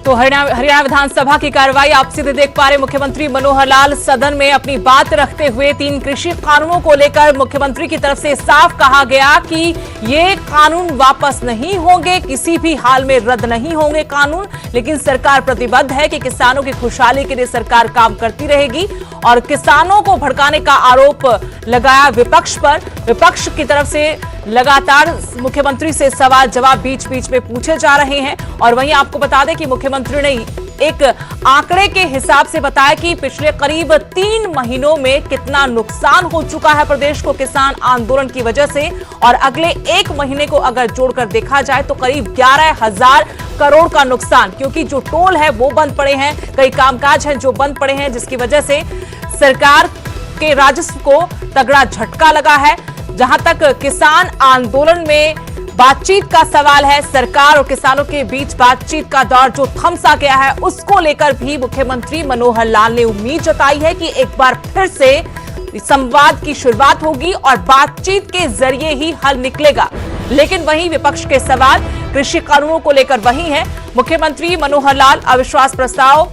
तो हरियाणा विधानसभा की कार्रवाई आप सीधे देख पा रहे। मुख्यमंत्री मनोहर लाल सदन में अपनी बात रखते हुए 3 कृषि कानूनों को लेकर मुख्यमंत्री की तरफ से साफ कहा गया कि ये कानून वापस नहीं होंगे, किसी भी हाल में रद्द नहीं होंगे कानून, लेकिन सरकार प्रतिबद्ध है कि किसानों की खुशहाली के लिए सरकार काम करती रहेगी। और किसानों को भड़काने का आरोप लगाया विपक्ष पर। विपक्ष की तरफ से लगातार मुख्यमंत्री से सवाल जवाब बीच बीच में पूछे जा रहे हैं। और वहीं आपको बता दें कि मुख्यमंत्री ने एक आंकड़े के हिसाब से बताया कि पिछले करीब 3 महीनों में कितना नुकसान हो चुका है प्रदेश को किसान आंदोलन की वजह से। और अगले 1 महीने को अगर जोड़कर देखा जाए तो करीब 11,000 करोड़ का नुकसान, क्योंकि जो टोल है वो बंद पड़े हैं, कई कामकाज हैं जो बंद पड़े हैं, जिसकी वजह से सरकार के राजस्व को तगड़ा झटका लगा है। जहां तक किसान आंदोलन में बातचीत का सवाल है, सरकार और किसानों के बीच बातचीत का दौर जो थम सा गया है, उसको लेकर भी मुख्यमंत्री मनोहर लाल ने उम्मीद जताई है कि एक बार फिर से संवाद की शुरुआत होगी और बातचीत के जरिए ही हल निकलेगा। लेकिन वहीं विपक्ष के सवाल कृषि कानूनों को लेकर वही है। मुख्यमंत्री मनोहर लाल अविश्वास प्रस्ताव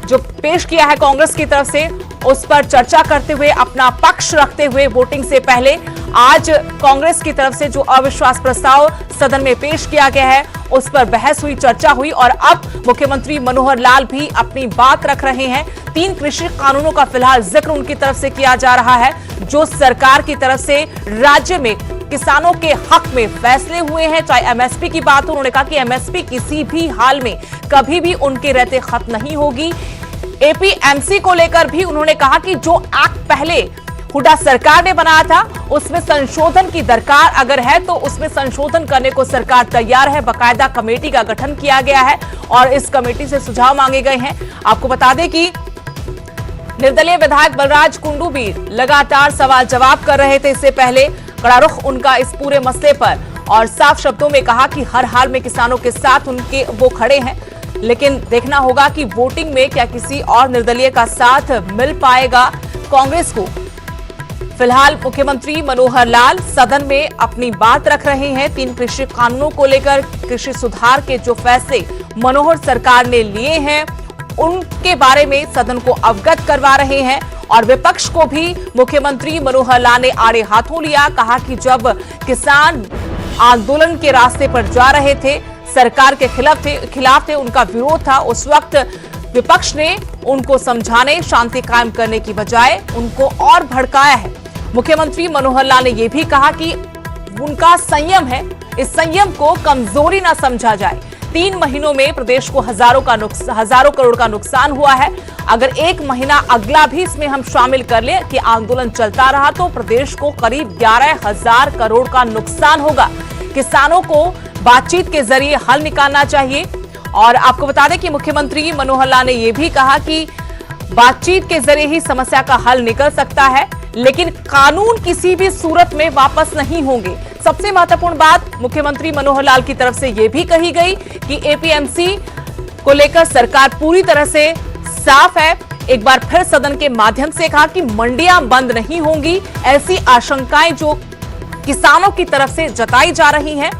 जो पेश किया है कांग्रेस की तरफ से, उस पर चर्चा करते हुए, अपना पक्ष रखते हुए वोटिंग से पहले आज कांग्रेस की तरफ से जो अविश्वास प्रस्ताव सदन में पेश किया गया है उस पर बहस हुई, चर्चा हुई। और अब मुख्यमंत्री मनोहर लाल भी अपनी बात रख रहे हैं। 3 कृषि कानूनों का फिलहाल जिक्र उनकी तरफ से किया जा रहा है, जो सरकार की तरफ से राज्य में किसानों के हक में फैसले हुए हैं। चाहे एमएसपी की बात हो, उन्होंने कहा कि एमएसपी किसी भी हाल में कभी भी उनके रहते खत्म नहीं होगी। एपीएमसी को लेकर भी उन्होंने कहा कि जो एक्ट पहले हुड्डा सरकार ने बनाया था उसमें संशोधन की दरकार अगर है तो उसमें संशोधन करने को सरकार तैयार है। बाकायदा कमेटी का गठन किया गया है और इस कमेटी से सुझाव मांगे गए हैं। आपको बता दें कि निर्दलीय विधायक बलराज कुंडू भी लगातार सवाल जवाब कर रहे थे। इससे पहले कड़ा रुख उनका इस पूरे मसले पर और साफ शब्दों में कहा कि हर हाल में किसानों के साथ उनके वो खड़े हैं, लेकिन देखना होगा कि वोटिंग में क्या किसी और निर्दलीय का साथ मिल पाएगा कांग्रेस को। फिलहाल मुख्यमंत्री मनोहर लाल सदन में अपनी बात रख रहे हैं। 3 कृषि कानूनों को लेकर कृषि सुधार के जो फैसले मनोहर सरकार ने लिए हैं उनके बारे में सदन को अवगत करवा रहे हैं। और विपक्ष को भी मुख्यमंत्री मनोहर लाल ने आड़े हाथों लिया। कहा कि जब किसान आंदोलन के रास्ते पर जा रहे थे, सरकार के खिलाफ थे, उनका विरोध था, उस वक्त विपक्ष ने उनको समझाने, शांति कायम करने की बजाय उनको और भड़काया है। मुख्यमंत्री मनोहर लाल ने यह भी कहा कि उनका संयम है, इस संयम को कमजोरी ना समझा जाए। 3 महीनों में प्रदेश को हजारों करोड़ का नुकसान हुआ है। अगर 1 महीना अगला भी इसमें हम शामिल कर ले कि आंदोलन चलता रहा तो प्रदेश को करीब 11,000 करोड़ का नुकसान होगा। किसानों को बातचीत के जरिए हल निकालना चाहिए। और आपको बता दें कि मुख्यमंत्री मनोहर लाल ने यह भी कहा कि बातचीत के जरिए ही समस्या का हल निकल सकता है, लेकिन कानून किसी भी सूरत में वापस नहीं होंगे। सबसे महत्वपूर्ण बात मुख्यमंत्री मनोहर लाल की तरफ से यह भी कही गई कि एपीएमसी को लेकर सरकार पूरी तरह से साफ है। एक बार फिर सदन के माध्यम से कहा कि मंडियां बंद नहीं होंगी। ऐसी आशंकाएं जो किसानों की तरफ से जताई जा रही हैं,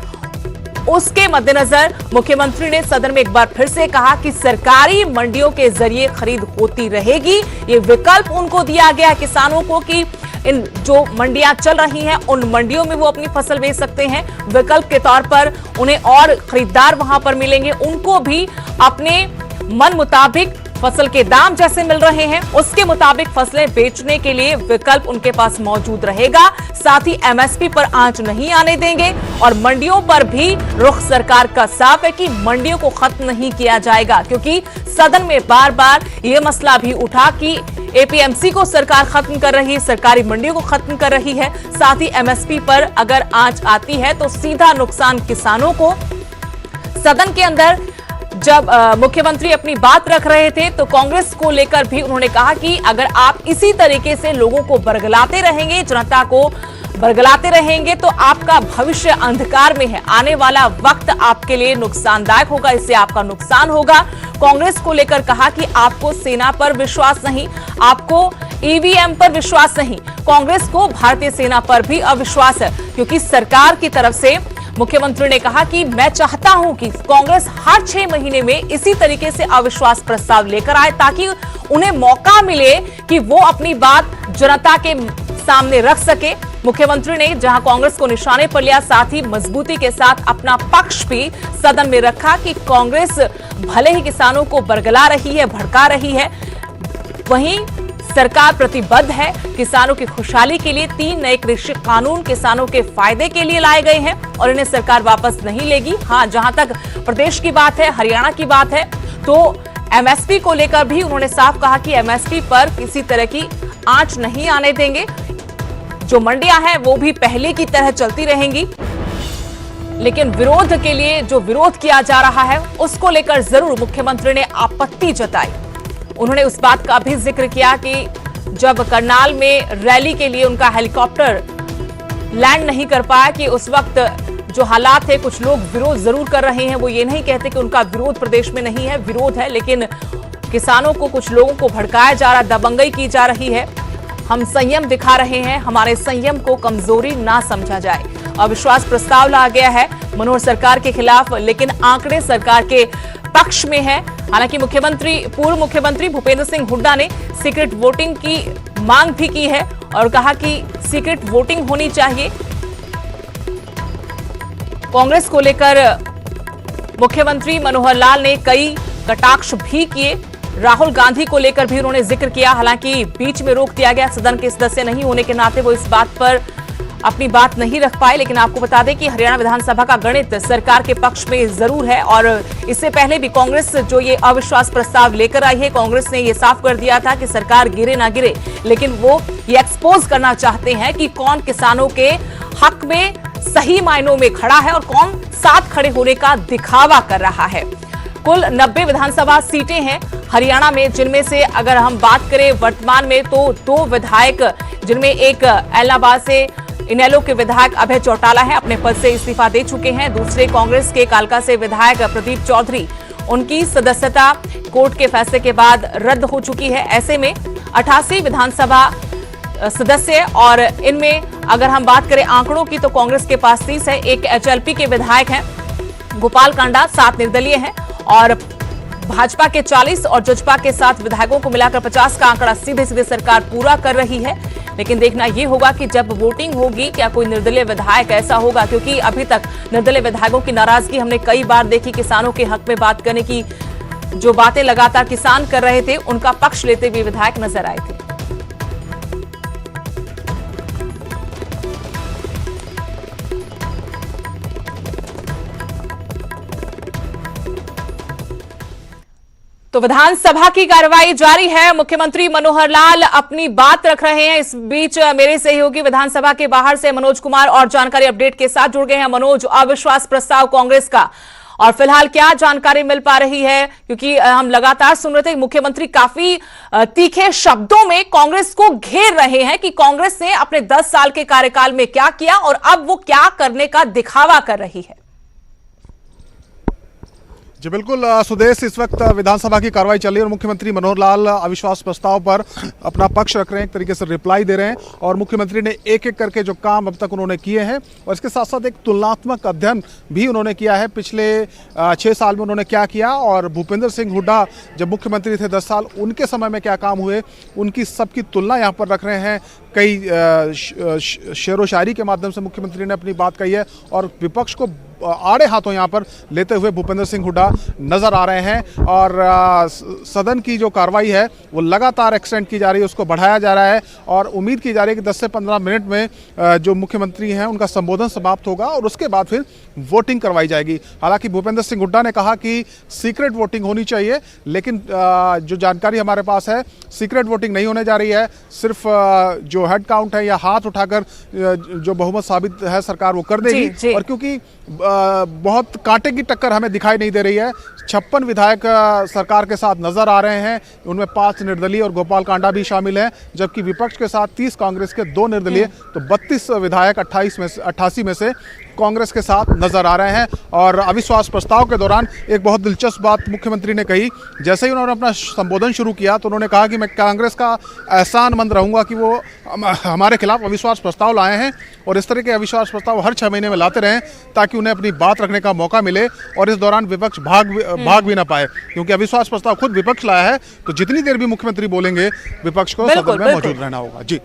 उसके मद्देनजर मुख्यमंत्री ने सदन में एक बार फिर से कहा कि सरकारी मंडियों के जरिए खरीद होती रहेगी। ये विकल्प उनको दिया गया है किसानों को कि इन जो मंडियां चल रही हैं उन मंडियों में वो अपनी फसल बेच सकते हैं। विकल्प के तौर पर उन्हें और खरीदार वहां पर मिलेंगे, उनको भी अपने मन मुताबिक फसल के दाम जैसे मिल रहे हैं उसके मुताबिक फसलें बेचने के लिए विकल्प उनके पास मौजूद रहेगा। साथ ही एमएसपी पर आंच नहीं आने देंगे और मंडियों पर भी रुख सरकार का साफ है कि मंडियों को खत्म नहीं किया जाएगा, क्योंकि सदन में बार बार यह मसला भी उठा कि एपीएमसी को सरकार खत्म कर रही है, सरकारी मंडियों को खत्म कर रही है। साथ ही एमएसपी पर अगर आंच आती है तो सीधा नुकसान किसानों को। सदन के अंदर जब मुख्यमंत्री अपनी बात रख रहे थे तो कांग्रेस को लेकर भी उन्होंने कहा कि अगर आप इसी तरीके से लोगों को बरगलाते रहेंगे, जनता को बरगलाते रहेंगे तो आपका भविष्य अंधकार में है। आने वाला वक्त आपके लिए नुकसानदायक होगा, इससे आपका नुकसान होगा। कांग्रेस को लेकर कहा कि आपको सेना पर विश्वास नहीं, आपको ईवीएम पर विश्वास नहीं, कांग्रेस को भारतीय सेना पर भी अविश्वास है, क्योंकि सरकार की तरफ से मुख्यमंत्री ने कहा कि मैं चाहता हूं कि कांग्रेस हर 6 महीने में इसी तरीके से अविश्वास प्रस्ताव लेकर आए, ताकि उन्हें मौका मिले कि वो अपनी बात जनता के सामने रख सके। मुख्यमंत्री ने जहां कांग्रेस को निशाने पर लिया, साथ ही मजबूती के साथ अपना पक्ष भी सदन में रखा कि कांग्रेस भले ही किसानों को बरगला रही है, भड़का रही है, वहीं सरकार प्रतिबद्ध है। किसानों की खुशहाली के लिए 3 नए कृषि कानून किसानों के फायदे के लिए लाए गए हैं और इन्हें सरकार वापस नहीं लेगी। हां, जहां तक प्रदेश की बात है, हरियाणा की बात है, तो एमएसपी को लेकर भी उन्होंने साफ कहा कि एमएसपी पर किसी तरह की आंच नहीं आने देंगे। जो मंडियां हैं वो भी पहले की तरह चलती रहेंगी, लेकिन विरोध के लिए जो विरोध किया जा रहा है उसको लेकर जरूर मुख्यमंत्री ने आपत्ति जताई। उन्होंने उस बात का भी जिक्र किया कि जब करनाल में रैली के लिए उनका हेलीकॉप्टर लैंड नहीं कर पाया, कि उस वक्त जो हालात है, कुछ लोग विरोध जरूर कर रहे हैं। वो ये नहीं कहते कि उनका विरोध प्रदेश में नहीं है, विरोध है, लेकिन किसानों को, कुछ लोगों को भड़काया जा रहा, दबंगई की जा रही है। हम संयम दिखा रहे हैं, हमारे संयम को कमजोरी ना समझा जाए। अविश्वास प्रस्ताव लाया गया है मनोहर सरकार के खिलाफ, लेकिन आंकड़े सरकार के पक्ष में है। हालांकि पूर्व मुख्यमंत्री भूपेंद्र सिंह हुड्डा ने सीक्रेट वोटिंग की मांग भी की है और कहा कि सीक्रेट वोटिंग होनी चाहिए। कांग्रेस को लेकर मुख्यमंत्री मनोहर लाल ने कई कटाक्ष भी किए। राहुल गांधी को लेकर भी उन्होंने जिक्र किया, हालांकि बीच में रोक दिया गया। सदन के सदस्य नहीं होने के नाते वो इस बात पर अपनी बात नहीं रख पाए। लेकिन आपको बता दें कि हरियाणा विधानसभा का गणित सरकार के पक्ष में जरूर है और इससे पहले भी कांग्रेस जो ये अविश्वास प्रस्ताव लेकर आई है, कांग्रेस ने ये साफ कर दिया था कि सरकार गिरे ना गिरे, लेकिन वो ये एक्सपोज करना चाहते हैं कि कौन किसानों के हक में सही मायनों में खड़ा है और कौन साथ खड़े होने का दिखावा कर रहा है। कुल 90 विधानसभा सीटें हैं हरियाणा में, जिनमें से अगर हम बात करें वर्तमान में तो 2 विधायक, जिनमें एक इलाहाबाद से इनेलो के विधायक अभय चौटाला हैं, अपने पद से इस्तीफा दे चुके हैं। दूसरे कांग्रेस के कालका से विधायक प्रदीप चौधरी, उनकी सदस्यता कोर्ट के फैसले के बाद रद्द हो चुकी है। ऐसे में 88 विधानसभा सदस्य, और इनमें अगर हम बात करें आंकड़ों की तो कांग्रेस के पास 30 है। एक एचएलपी के विधायक हैं गोपाल कांडा, 7 निर्दलीय हैं, और भाजपा के 40 और जजपा के 7 विधायकों को मिलाकर 50 का आंकड़ा सीधे सीधे सरकार पूरा कर रही है। लेकिन देखना यह होगा कि जब वोटिंग होगी क्या कोई निर्दलीय विधायक ऐसा होगा, क्योंकि अभी तक निर्दलीय विधायकों की नाराजगी हमने कई बार देखी। किसानों के हक में बात करने की जो बातें लगातार किसान कर रहे थे, उनका पक्ष लेते हुए विधायक नजर आए थे। तो विधानसभा की कार्रवाई जारी है। मुख्यमंत्री मनोहर लाल अपनी बात रख रहे हैं। इस बीच मेरे सहयोगी विधानसभा के बाहर से मनोज कुमार और जानकारी अपडेट के साथ जुड़ गए हैं। मनोज, अविश्वास प्रस्ताव कांग्रेस का, और फिलहाल क्या जानकारी मिल पा रही है? क्योंकि हम लगातार सुन रहे थे मुख्यमंत्री काफी तीखे शब्दों में कांग्रेस को घेर रहे हैं कि कांग्रेस ने अपने 10 साल के कार्यकाल में क्या किया और अब वो क्या करने का दिखावा कर रही है। जी बिल्कुल सुदेश, इस वक्त विधानसभा की कार्रवाई चल रही है और मुख्यमंत्री मनोहर लाल अविश्वास प्रस्ताव पर अपना पक्ष रख रहे हैं, एक तरीके से रिप्लाई दे रहे हैं। और मुख्यमंत्री ने एक एक करके जो काम अब तक उन्होंने किए हैं और इसके साथ साथ एक तुलनात्मक अध्ययन भी उन्होंने किया है, पिछले 6 साल में उन्होंने क्या किया और भूपेंद्र सिंह हुड्डा जब मुख्यमंत्री थे 10 साल, उनके समय में क्या काम हुए, उनकी सबकी तुलना यहाँ पर रख रहे हैं। कई शेरो शायरी के माध्यम से मुख्यमंत्री ने अपनी बात कही है और विपक्ष को आड़े हाथों यहाँ पर लेते हुए भूपेंद्र सिंह हुड्डा नजर आ रहे हैं। और सदन की जो कार्रवाई है वो लगातार एक्सटेंड की जा रही है, उसको बढ़ाया जा रहा है और उम्मीद की जा रही है कि 10 से 15 मिनट में जो मुख्यमंत्री हैं उनका संबोधन समाप्त होगा और उसके बाद फिर वोटिंग करवाई जाएगी। हालांकि भूपेंद्र सिंह हुड्डा ने कहा कि सीक्रेट वोटिंग होनी चाहिए, लेकिन जो जानकारी हमारे पास है सीक्रेट वोटिंग नहीं होने जा रही है। सिर्फ जो हेड काउंट है या हाथ उठाकर जो बहुमत साबित है सरकार वो कर देगी। और क्योंकि बहुत कांटे की टक्कर हमें दिखाई नहीं दे रही है, 56 विधायक सरकार के साथ नजर आ रहे हैं, उनमें 5 निर्दलीय और गोपाल कांडा भी शामिल हैं, जबकि विपक्ष के साथ 30 कांग्रेस के 2 निर्दलीय, तो 32 विधायक 88 में से कांग्रेस के साथ नजर आ रहे हैं। और अविश्वास प्रस्ताव के दौरान एक बहुत दिलचस्प बात मुख्यमंत्री ने कही। जैसे ही उन्होंने अपना संबोधन शुरू किया तो उन्होंने कहा कि मैं कांग्रेस का एहसानमंद रहूंगा कि वो हमारे खिलाफ अविश्वास प्रस्ताव लाए हैं और इस तरह के अविश्वास प्रस्ताव हर 6 महीने में लाते रहें ताकि उन्हें अपनी बात रखने का मौका मिले और इस दौरान विपक्ष भाग भी ना पाए, क्योंकि अविश्वास प्रस्ताव खुद विपक्ष लाया है। तो जितनी देर भी मुख्यमंत्री बोलेंगे विपक्ष को सदन में मौजूद रहना होगा। जी,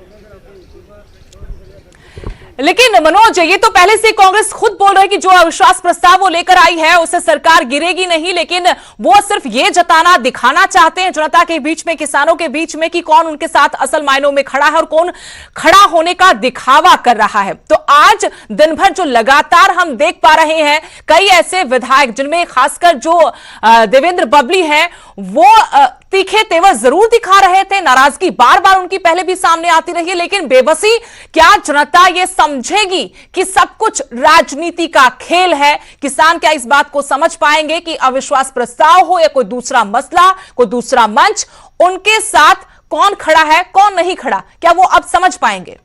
लेकिन मनोज, ये तो पहले से कांग्रेस खुद बोल रही है कि जो अविश्वास प्रस्ताव वो लेकर आई है उससे सरकार गिरेगी नहीं, लेकिन वो सिर्फ ये जताना दिखाना चाहते हैं जनता के बीच में, किसानों के बीच में कि कौन उनके साथ असल मायनों में खड़ा है और कौन खड़ा होने का दिखावा कर रहा है। तो आज दिन भर जो लगातार हम देख पा रहे हैं कई ऐसे विधायक जिनमें खासकर जो देवेंद्र बबली हैं वो तीखे तेवर जरूर दिखा रहे थे, नाराजगी बार बार उनकी पहले भी सामने आती रही है, लेकिन बेबसी क्या जनता ये समझेगी कि सब कुछ राजनीति का खेल है? किसान क्या इस बात को समझ पाएंगे कि अविश्वास प्रस्ताव हो या कोई दूसरा मसला, कोई दूसरा मंच, उनके साथ कौन खड़ा है कौन नहीं खड़ा, क्या वो अब समझ पाएंगे?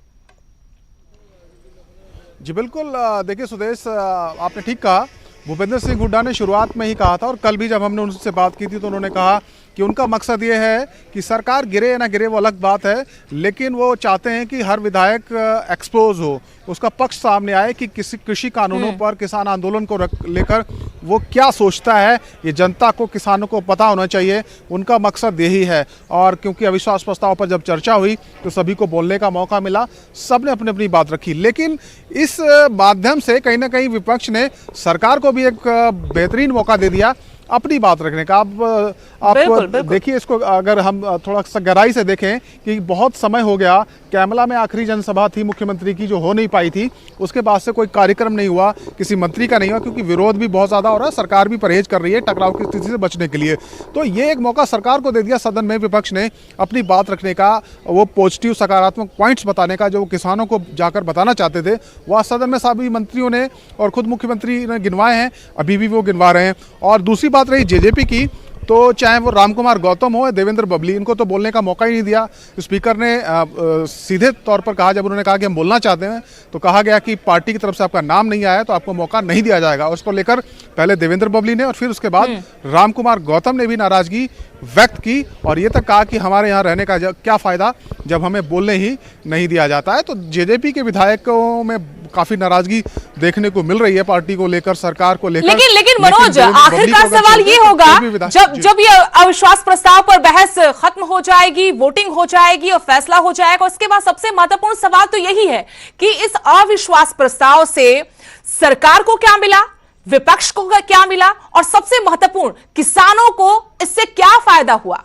जी बिल्कुल। देखिए सुदेश, आपने ठीक कहा। भूपेंद्र सिंह हुड्डा ने शुरुआत में ही कहा था और कल भी जब हमने उनसे बात की थी तो उन्होंने कहा कि उनका मकसद ये है कि सरकार गिरे या ना गिरे वो अलग बात है, लेकिन वो चाहते हैं कि हर विधायक एक्सपोज हो, उसका पक्ष सामने आए कि किसी कृषि कानूनों पर, किसान आंदोलन को लेकर वो क्या सोचता है, ये जनता को, किसानों को पता होना चाहिए। उनका मकसद यही है। और क्योंकि अविश्वास प्रस्ताव पर जब चर्चा हुई तो सभी को बोलने का मौका मिला, सब ने अपनी अपनी बात रखी, लेकिन इस माध्यम से कहीं ना कहीं विपक्ष ने सरकार को भी एक बेहतरीन मौका दे दिया अपनी बात रखने का। आप देखिए इसको, अगर हम थोड़ा सा गहराई से देखें कि बहुत समय हो गया, कैमला में आखिरी जनसभा थी मुख्यमंत्री की जो हो नहीं पाई थी, उसके बाद से कोई कार्यक्रम नहीं हुआ, किसी मंत्री का नहीं हुआ, क्योंकि विरोध भी बहुत ज़्यादा हो रहा है, सरकार भी परहेज कर रही है टकराव की स्थिति से बचने के लिए। तो ये एक मौका सरकार को दे दिया सदन में विपक्ष ने अपनी बात रखने का, वो पॉजिटिव सकारात्मक पॉइंट्स बताने का जो किसानों को जाकर बताना चाहते थे, वह सदन में सभी मंत्रियों ने और खुद मुख्यमंत्री ने गिनवाए हैं, अभी भी वो गिनवा रहे हैं। और दूसरी बात रही जेजेपी की, तो चाहे वो रामकुमार गौतम हो या देवेंद्र बबली, इनको तो बोलने का मौका ही नहीं दिया। स्पीकर ने सीधे तौर पर कहा, जब उन्होंने कहा कि हम बोलना चाहते हैं, तो कहा गया कि पार्टी की तरफ से आपका नाम नहीं आया तो आपको मौका नहीं दिया जाएगा। उसको लेकर पहले देवेंद्र बबली ने और फिर उसके बाद रामकुमार गौतम ने भी नाराजगी व्यक्त की और ये तक कहा कि हमारे यहाँ रहने का क्या फ़ायदा जब हमें बोलने ही नहीं दिया जाता है। तो जेजेपी के विधायकों में काफ़ी नाराजगी देखने को मिल रही है पार्टी को लेकर, सरकार को लेकर। लेकिन मनोज, आखिरकार सवाल ये होगा, जब ये अविश्वास प्रस्ताव पर बहस खत्म हो जाएगी, वोटिंग हो जाएगी और फैसला हो जाएगा, उसके बाद सबसे महत्वपूर्ण सवाल तो यही है कि इस अविश्वास प्रस्ताव से सरकार को क्या मिला, विपक्ष को क्या मिला और सबसे महत्वपूर्ण किसानों को इससे क्या फायदा हुआ?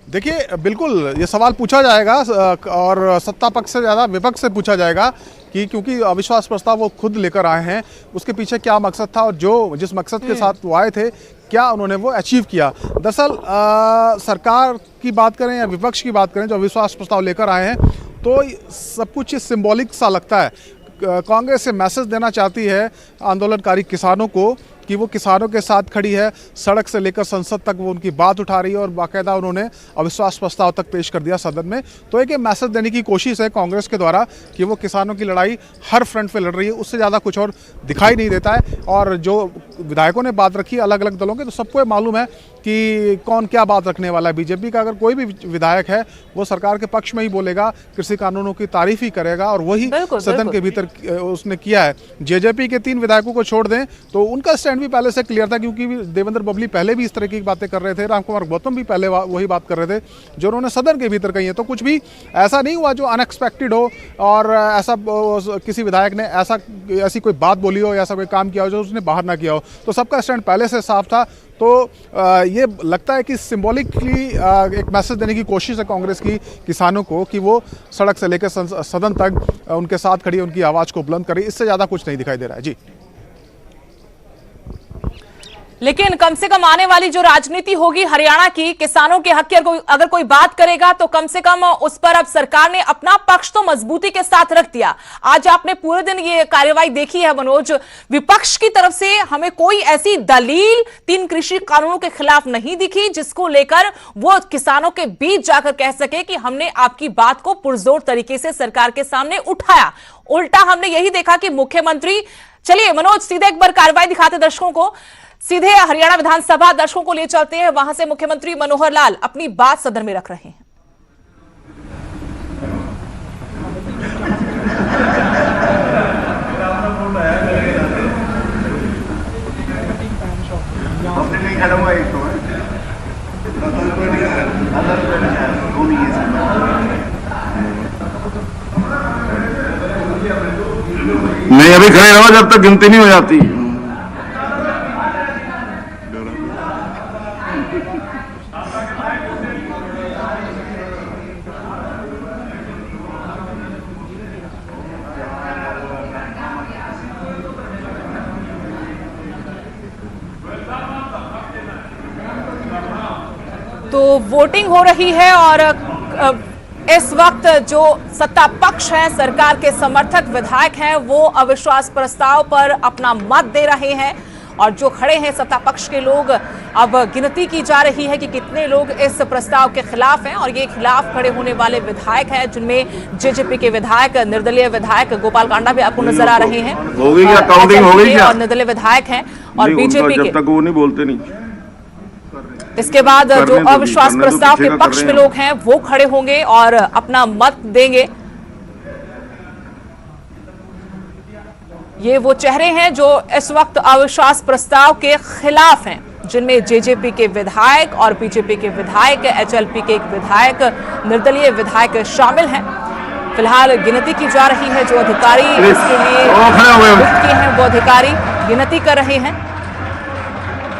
देखिए बिल्कुल ये सवाल पूछा जाएगा और सत्ता पक्ष से ज़्यादा विपक्ष से पूछा जाएगा कि क्योंकि अविश्वास प्रस्ताव वो खुद लेकर आए हैं, उसके पीछे क्या मकसद था और जो जिस मकसद के साथ वो आए थे क्या उन्होंने वो अचीव किया। दरअसल सरकार की बात करें या विपक्ष की बात करें, जो अविश्वास प्रस्ताव लेकर आए हैं, तो सब कुछ सिंबॉलिक सा लगता है। कांग्रेस से मैसेज देना चाहती है आंदोलनकारी किसानों को कि वो किसानों के साथ खड़ी है, सड़क से लेकर संसद तक वो उनकी बात उठा रही है और बाकायदा उन्होंने अविश्वास प्रस्ताव तक पेश कर दिया सदन में। तो एक मैसेज देने की कोशिश है कांग्रेस के द्वारा कि वो किसानों की लड़ाई हर फ्रंट पे लड़ रही है, उससे ज़्यादा कुछ और दिखाई नहीं देता है। और जो विधायकों ने बात रखी अलग अलग दलों के, तो सबको मालूम है कि कौन क्या बात रखने वाला है। बीजेपी का अगर कोई भी विधायक है वो सरकार के पक्ष में ही बोलेगा, कृषि कानूनों की तारीफ ही करेगा और वही सदन के भीतर उसने किया है। जेजेपी के 3 विधायकों को छोड़ दें तो उनका स्टैंड भी पहले से क्लियर था, क्योंकि देवेंद्र बबली पहले भी इस तरह की बातें कर रहे थे, रामकुमार गौतम भी पहले वही बात कर रहे थे जो उन्होंने सदन के भीतर कही है। तो कुछ भी ऐसा नहीं हुआ जो अनएक्सपेक्टेड हो और ऐसा किसी विधायक ने ऐसी कोई बात बोली हो या ऐसा कोई काम किया हो जो उसने बाहर ना किया हो। तो सबका स्टैंड पहले से साफ था। तो ये लगता है कि सिंबॉलिकली एक मैसेज देने की कोशिश है कांग्रेस की किसानों को कि वो सड़क से लेकर सदन तक उनके साथ खड़ी, उनकी आवाज़ को बुलंद करे। इससे ज़्यादा कुछ नहीं दिखाई दे रहा है। जी लेकिन कम से कम आने वाली जो राजनीति होगी हरियाणा की, किसानों के हक की अगर कोई बात करेगा तो कम से कम उस पर अब सरकार ने अपना पक्ष तो मजबूती के साथ रख दिया। आज आपने पूरे दिन ये कार्यवाही देखी है मनोज, विपक्ष की तरफ से हमें कोई ऐसी दलील 3 कृषि कानूनों के खिलाफ नहीं दिखी जिसको लेकर वो किसानों के बीच जाकर कह सके कि हमने आपकी बात को पुरजोर तरीके से सरकार के सामने उठाया। उल्टा हमने यही देखा कि मुख्यमंत्री, चलिए मनोज सीधे एक बार कार्रवाई दिखाते दर्शकों को, सीधे हरियाणा विधानसभा दर्शकों को ले चलते हैं। वहां से मुख्यमंत्री मनोहर लाल अपनी बात सदन में रख रहे हैं। नहीं, अभी खड़े रहो जब तक गिनती नहीं हो जाती। तो वोटिंग हो रही है और इस वक्त जो सत्ता पक्ष है, सरकार के समर्थक विधायक हैं, वो अविश्वास प्रस्ताव पर अपना मत दे रहे हैं और जो खड़े हैं सत्ता पक्ष के लोग, अब गिनती की जा रही है कि कितने लोग इस प्रस्ताव के खिलाफ हैं। और ये खिलाफ खड़े होने वाले विधायक हैं जिनमें जेजेपी के विधायक, निर्दलीय विधायक गोपाल कांडा भी आपको नजर आ रहे हैं, होगी क्या काउंटिंग होगी क्या? और निर्दलीय विधायक हैं और बीजेपी के, जब तक वो नहीं बोलते नहीं। इसके बाद जो अविश्वास प्रस्ताव के पक्ष में लोग हैं वो खड़े होंगे और अपना मत देंगे। ये वो चेहरे हैं जो इस वक्त अविश्वास प्रस्ताव के खिलाफ हैं, जिनमें जेजेपी के विधायक और बीजेपी के विधायक, एचएलपी के एक विधायक, निर्दलीय विधायक शामिल हैं। फिलहाल गिनती की जा रही है। जो अधिकारी इसके लिए नियुक्त किए हैं वो अधिकारी गिनती कर रहे हैं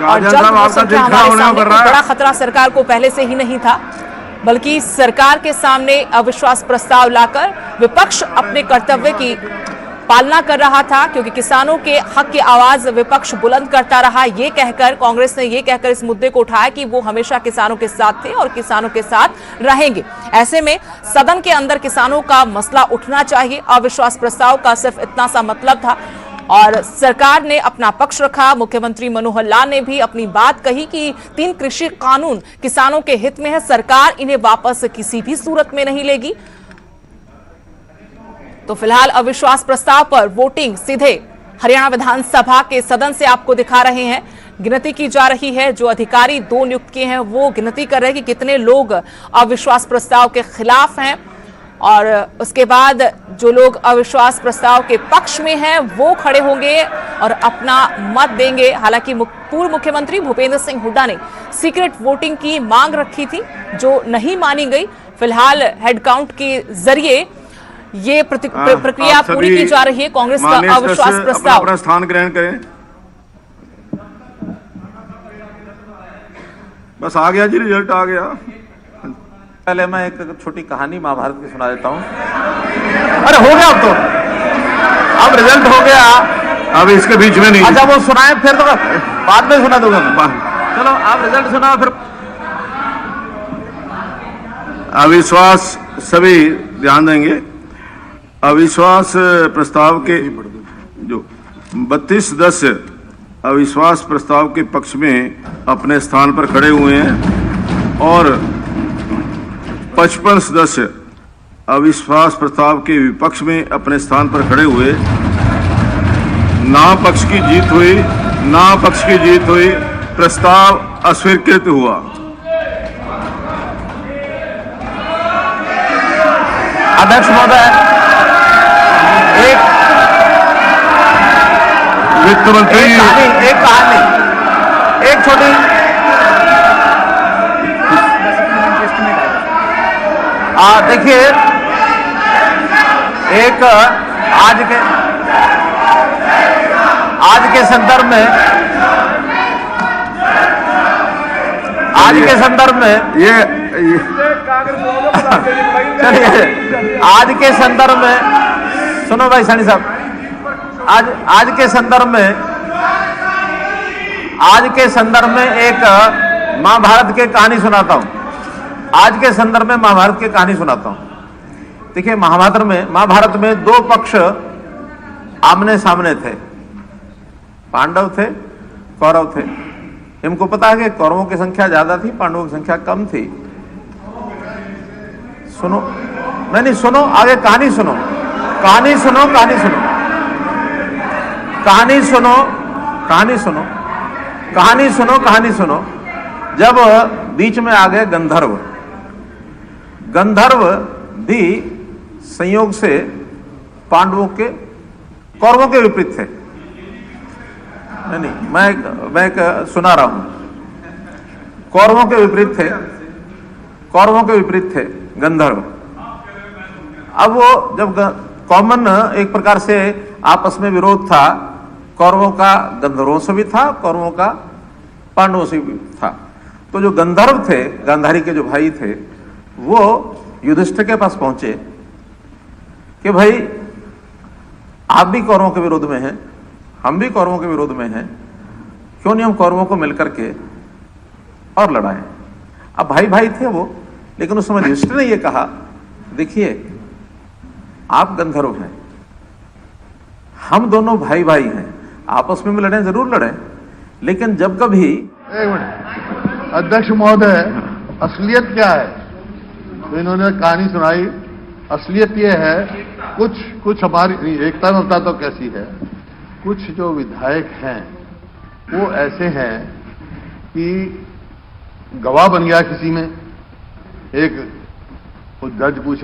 और जल्द हो सकता है हमारे सामने बड़ा खतरा सरकार को पहले से ही नहीं था, बल्कि सरकार के सामने अविश्वास प्रस्ताव लाकर विपक्ष अपने कर्तव्य की पालना कर रहा था, क्योंकि किसानों के हक की आवाज विपक्ष बुलंद करता रहा। ये कहकर कांग्रेस ने ये कहकर इस मुद्दे को उठाया कि वो हमेशा किसानों के साथ थे और किसानों के साथ रहेंगे। ऐसे में सदन के अंदर किसानों का मसला उठना चाहिए। अविश्वास प्रस्ताव का सिर्फ इतना सा मतलब था और सरकार ने अपना पक्ष रखा। मुख्यमंत्री मनोहर लाल ने भी अपनी बात कही कि 3 कृषि कानून किसानों के हित में है, सरकार इन्हें वापस किसी भी सूरत में नहीं लेगी। तो फिलहाल अविश्वास प्रस्ताव पर वोटिंग सीधे हरियाणा विधानसभा के सदन से आपको दिखा रहे हैं। गिनती की जा रही है। जो अधिकारी 2 नियुक्त किए हैं वो गिनती कर रहे हैं कि कितने लोग अविश्वास प्रस्ताव के खिलाफ हैं और उसके बाद जो लोग अविश्वास प्रस्ताव के पक्ष में हैं वो खड़े होंगे और अपना मत देंगे। हालांकि पूर्व मुख्यमंत्री भूपेंद्र सिंह हुड्डा ने सीक्रेट वोटिंग की मांग रखी थी जो नहीं मानी गई। फिलहाल हेड काउंट के जरिए ये प्रक्रिया पूरी की जा रही है। कांग्रेस का अविश्वास प्रस्ताव अपना स्थान ग्रहण करें। बस आ गया जी, रिजल्ट आ गया। पहले मैं एक छोटी कहानी महाभारत की सुना देता हूँ। अरे हो गया अब तो, अब रिजल्ट हो गया, अब इसके बीच में नहीं। अच्छा वो सुनाए फिर तो बाद में सुना दूंगा मैं। चलो आप रिजल्ट सुना फिर। अविश्वास, सभी ध्यान देंगे। अविश्वास प्रस्ताव के जो 32 सदस्य अविश्वास प्रस्ताव के पक्ष में अपने स्थान पर खड़े हुए हैं और 55 सदस्य अविश्वास प्रस्ताव के विपक्ष में अपने स्थान पर खड़े हुए। ना पक्ष की जीत हुई, ना पक्ष की जीत हुई, प्रस्ताव अस्वीकृत हुआ। अध्यक्ष महोदय, एक वित्त मंत्री एक कहानी, एक छोटी देखिए, एक आज के संदर्भ में ये चलिए, आज के संदर्भ में सुनो भाई सैनी साहब, आज के संदर्भ में आज के संदर्भ में एक महाभारत की कहानी सुनाता हूं। आज के संदर्भ में महाभारत की कहानी सुनाता हूं। देखिए, महाभारत में दो पक्ष आमने सामने थे। पांडव थे, कौरव थे। हमको पता है कि कौरवों की संख्या ज्यादा थी, पांडवों की संख्या कम थी। सुनो, नहीं सुनो, आगे कहानी सुनो, कहानी सुनो, कहानी सुनो, कहानी सुनो, कहानी सुनो, कहानी सुनो, कहानी सुनो। जब बीच में आ गए गंधर्व, गंधर्व भी संयोग से पांडवों के, कौरवों के विपरीत थे। नहीं, मैं एक सुना रहा हूं। कौरवों के विपरीत थे, कौरवों के विपरीत थे गंधर्व। अब वो जब कॉमन एक प्रकार से आपस में विरोध था, कौरवों का गंधर्वों से भी था, कौरवों का पांडवों से भी था। तो जो गंधर्व थे, गांधारी के जो भाई थे, वो युधिष्ठिर के पास पहुंचे कि भाई आप भी कौरवों के विरोध में हैं, हम भी कौरवों के विरोध में हैं, क्यों नहीं हम कौरवों को मिलकर के और लड़ाएं। अब भाई भाई थे वो, लेकिन उस समय युधिष्ठिर ने ये कहा, देखिए आप गंधर्व हैं, हम दोनों भाई भाई हैं, आपस में लड़ें, जरूर लड़ें, लेकिन जब कभी। एक मिनट, अध्यक्ष महोदय, असलियत क्या है? तो इन्होंने कहानी सुनाई। असलियत ये है, कुछ हमारी एकता में बताता तो कैसी है। कुछ जो विधायक हैं वो ऐसे हैं कि गवाह बन गया किसी में, एक जज पूछे